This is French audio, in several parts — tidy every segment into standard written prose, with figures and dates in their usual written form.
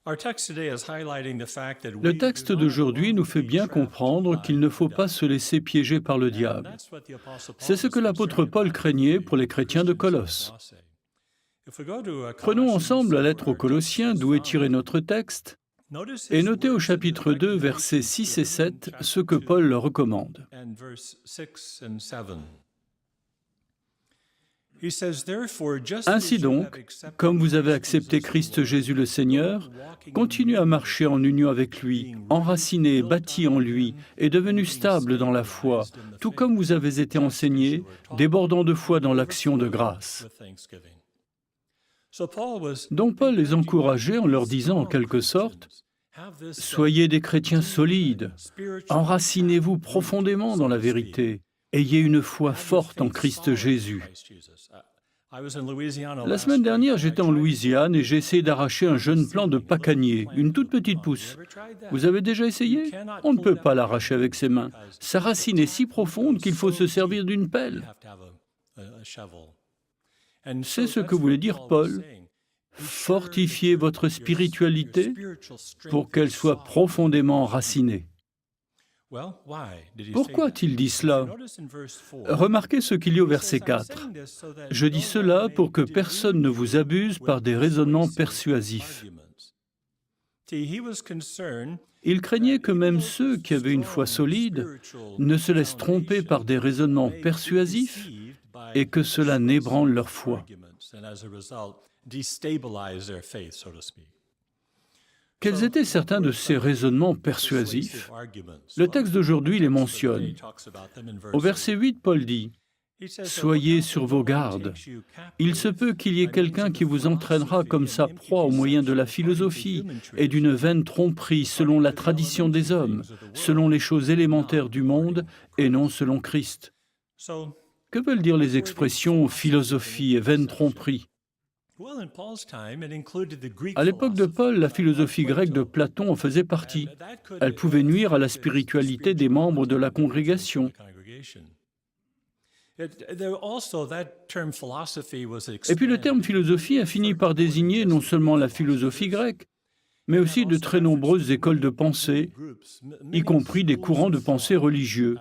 Le texte d'aujourd'hui nous fait bien comprendre qu'il ne faut pas se laisser piéger par le diable. C'est ce que l'apôtre Paul craignait pour les chrétiens de Colosse. Prenons ensemble la lettre aux Colossiens d'où est tiré notre texte et notez au chapitre 2, versets 6 et 7 ce que Paul leur recommande. Ainsi donc, comme vous avez accepté Christ Jésus le Seigneur, continuez à marcher en union avec lui, enracinés, bâtis en lui et devenus stables dans la foi, tout comme vous avez été enseignés, débordant de foi dans l'action de grâce. Donc Paul les encourageait en leur disant en quelque sorte, « Soyez des chrétiens solides, enracinez-vous profondément dans la vérité, ayez une foi forte en Christ Jésus. » La semaine dernière, j'étais en Louisiane et j'ai essayé d'arracher un jeune plant de pacanier, une toute petite pousse. Vous avez déjà essayé? On ne peut pas l'arracher avec ses mains. Sa racine est si profonde qu'il faut se servir d'une pelle. C'est ce que voulait dire Paul. Fortifiez votre spiritualité pour qu'elle soit profondément enracinée. Pourquoi a-t-il dit cela? Remarquez ce qu'il y a au verset 4. « Je dis cela pour que personne ne vous abuse par des raisonnements persuasifs. » Il craignait que même ceux qui avaient une foi solide ne se laissent tromper par des raisonnements persuasifs et que cela n'ébranle leur foi. Quels étaient certains de ces raisonnements persuasifs? Le texte d'aujourd'hui les mentionne. Au verset 8, Paul dit « Soyez sur vos gardes. Il se peut qu'il y ait quelqu'un qui vous entraînera comme sa proie au moyen de la philosophie et d'une vaine tromperie selon la tradition des hommes, selon les choses élémentaires du monde et non selon Christ. » Que veulent dire les expressions philosophie et vaine tromperie? À l'époque de Paul, la philosophie grecque de Platon en faisait partie. Elle pouvait nuire à la spiritualité des membres de la congrégation. Et puis le terme philosophie a fini par désigner non seulement la philosophie grecque, mais aussi de très nombreuses écoles de pensée, y compris des courants de pensée religieux.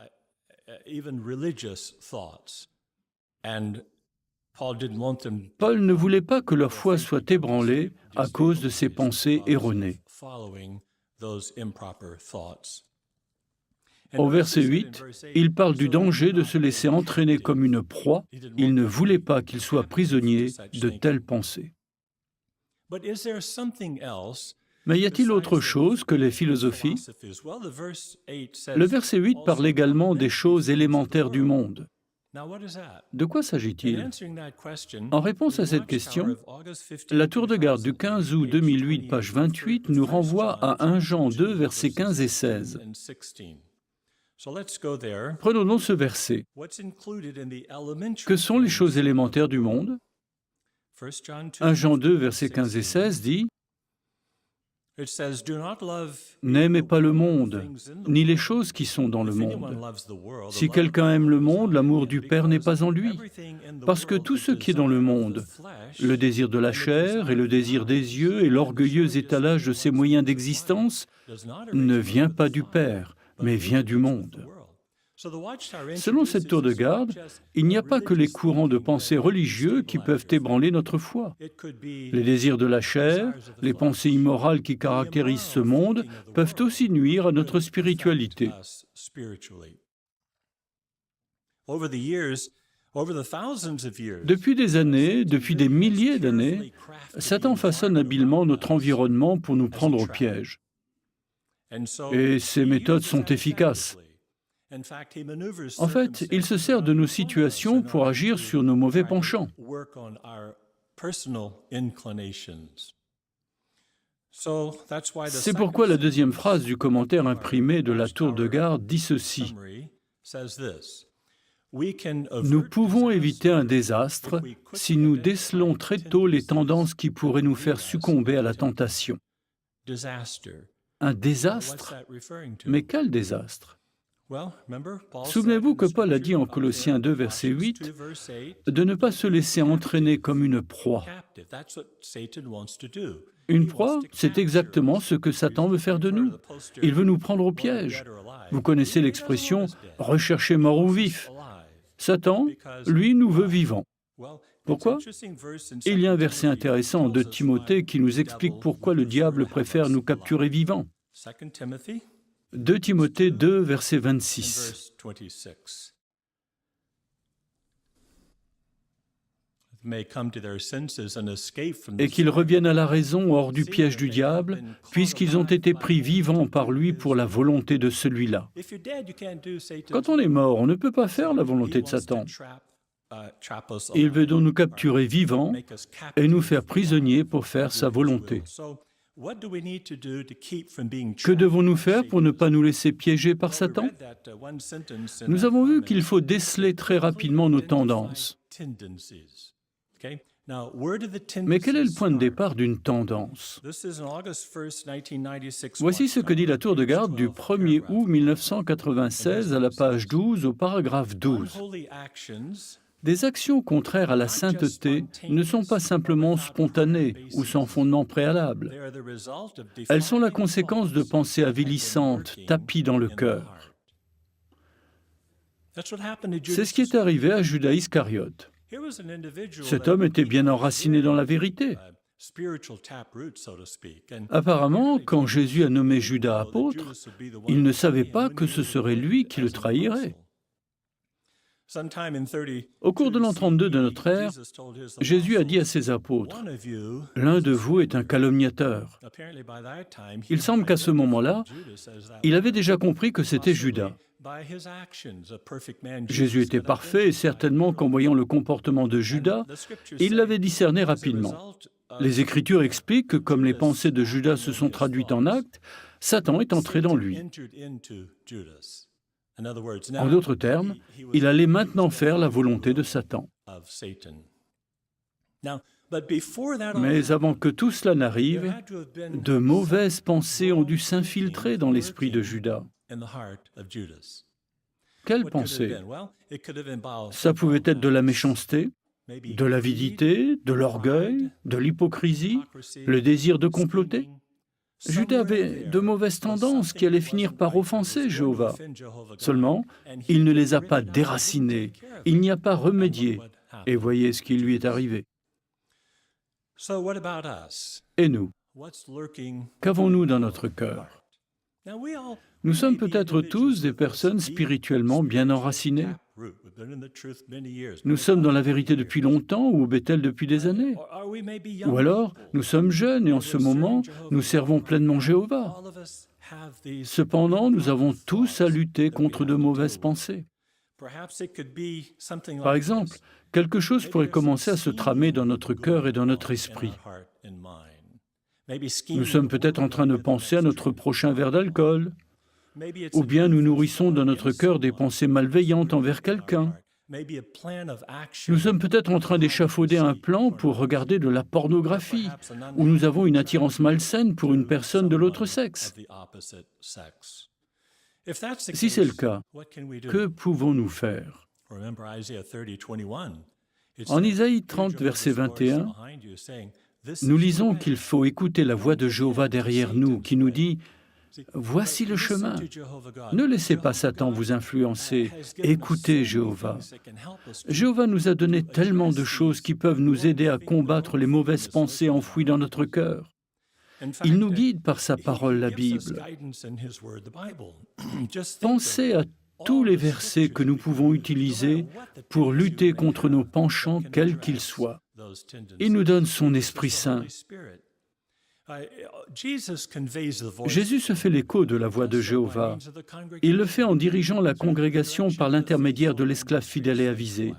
Paul ne voulait pas que leur foi soit ébranlée à cause de ces pensées erronées. Au verset 8, il parle du danger de se laisser entraîner comme une proie. Il ne voulait pas qu'ils soient prisonniers de telles pensées. Mais y a-t-il autre chose que les philosophies? Le verset 8 parle également des choses élémentaires du monde. De quoi s'agit-il? En réponse à cette question, la tour de garde du 15 août 2008, page 28, nous renvoie à 1 Jean 2, versets 15 et 16. Prenons donc ce verset. Que sont les choses élémentaires du monde? 1 Jean 2, versets 15 et 16 dit « N'aimez pas le monde, ni les choses qui sont dans le monde. Si quelqu'un aime le monde, l'amour du Père n'est pas en lui. Parce que tout ce qui est dans le monde, le désir de la chair et le désir des yeux et l'orgueilleux étalage de ses moyens d'existence, ne vient pas du Père, mais vient du monde. » Selon cette tour de garde, il n'y a pas que les courants de pensée religieux qui peuvent ébranler notre foi. Les désirs de la chair, les pensées immorales qui caractérisent ce monde peuvent aussi nuire à notre spiritualité. Depuis des années, depuis des milliers d'années, Satan façonne habilement notre environnement pour nous prendre au piège. Et ses méthodes sont efficaces. En fait, il se sert de nos situations pour agir sur nos mauvais penchants. C'est pourquoi la deuxième phrase du commentaire imprimé de la tour de garde dit ceci. Nous pouvons éviter un désastre si nous décelons très tôt les tendances qui pourraient nous faire succomber à la tentation. Un désastre? Mais quel désastre? Souvenez-vous que Paul a dit en Colossiens 2, verset 8, de ne pas se laisser entraîner comme une proie. Une proie, c'est exactement ce que Satan veut faire de nous. Il veut nous prendre au piège. Vous connaissez l'expression « rechercher mort ou vif ». Satan, lui, nous veut vivants. Pourquoi? Il y a un verset intéressant de Timothée qui nous explique pourquoi le diable préfère nous capturer vivants. 2 Timothée 2, verset 26. Et qu'ils reviennent à la raison hors du piège du diable, puisqu'ils ont été pris vivants par lui pour la volonté de celui-là. Quand on est mort, on ne peut pas faire la volonté de Satan. Il veut donc nous capturer vivants et nous faire prisonniers pour faire sa volonté. Que devons-nous faire pour ne pas nous laisser piéger par Satan? Nous avons vu qu'il faut déceler très rapidement nos tendances. Mais quel est le point de départ d'une tendance? Voici ce que dit la tour de garde du 1er août 1996 à la page 12 au paragraphe 12. Des actions contraires à la sainteté ne sont pas simplement spontanées ou sans fondement préalable. Elles sont la conséquence de pensées avilissantes tapies dans le cœur. C'est ce qui est arrivé à Judas Iscariote. Cet homme était bien enraciné dans la vérité. Apparemment, quand Jésus a nommé Judas apôtre, il ne savait pas que ce serait lui qui le trahirait. Au cours de l'an 32 de notre ère, Jésus a dit à ses apôtres, « L'un de vous est un calomniateur. » Il semble qu'à ce moment-là, il avait déjà compris que c'était Judas. Jésus était parfait et certainement qu'en voyant le comportement de Judas, il l'avait discerné rapidement. Les Écritures expliquent que comme les pensées de Judas se sont traduites en actes, Satan est entré dans lui. En d'autres termes, il allait maintenant faire la volonté de Satan. Mais avant que tout cela n'arrive, de mauvaises pensées ont dû s'infiltrer dans l'esprit de Judas. Quelles pensées? Ça pouvait être de la méchanceté, de l'avidité, de l'orgueil, de l'hypocrisie, le désir de comploter. Judas avait de mauvaises tendances qui allaient finir par offenser Jéhovah. Seulement, il ne les a pas déracinées, il n'y a pas remédié. Et voyez ce qui lui est arrivé. Et nous? Qu'avons-nous dans notre cœur? Nous sommes peut-être tous des personnes spirituellement bien enracinées. Nous sommes dans la vérité depuis longtemps ou au Bethel depuis des années. Ou alors, nous sommes jeunes et en ce moment, nous servons pleinement Jéhovah. Cependant, nous avons tous à lutter contre de mauvaises pensées. Par exemple, quelque chose pourrait commencer à se tramer dans notre cœur et dans notre esprit. Nous sommes peut-être en train de penser à notre prochain verre d'alcool, ou bien nous nourrissons dans notre cœur des pensées malveillantes envers quelqu'un. Nous sommes peut-être en train d'échafauder un plan pour regarder de la pornographie, ou nous avons une attirance malsaine pour une personne de l'autre sexe. Si c'est le cas, que pouvons-nous faire? En Isaïe 30, verset 21, nous lisons qu'il faut écouter la voix de Jéhovah derrière nous, qui nous dit « Voici le chemin. Ne laissez pas Satan vous influencer. Écoutez Jéhovah. » Jéhovah nous a donné tellement de choses qui peuvent nous aider à combattre les mauvaises pensées enfouies dans notre cœur. Il nous guide par sa parole, la Bible. Pensez à tous les versets que nous pouvons utiliser pour lutter contre nos penchants, quels qu'ils soient. Il nous donne son Esprit Saint. Jésus se fait l'écho de la voix de Jéhovah. Il le fait en dirigeant la congrégation par l'intermédiaire de l'esclave fidèle et avisé.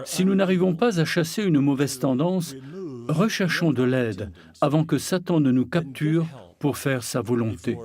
Si nous n'arrivons pas à chasser une mauvaise tendance, recherchons de l'aide avant que Satan ne nous capture pour faire sa volonté.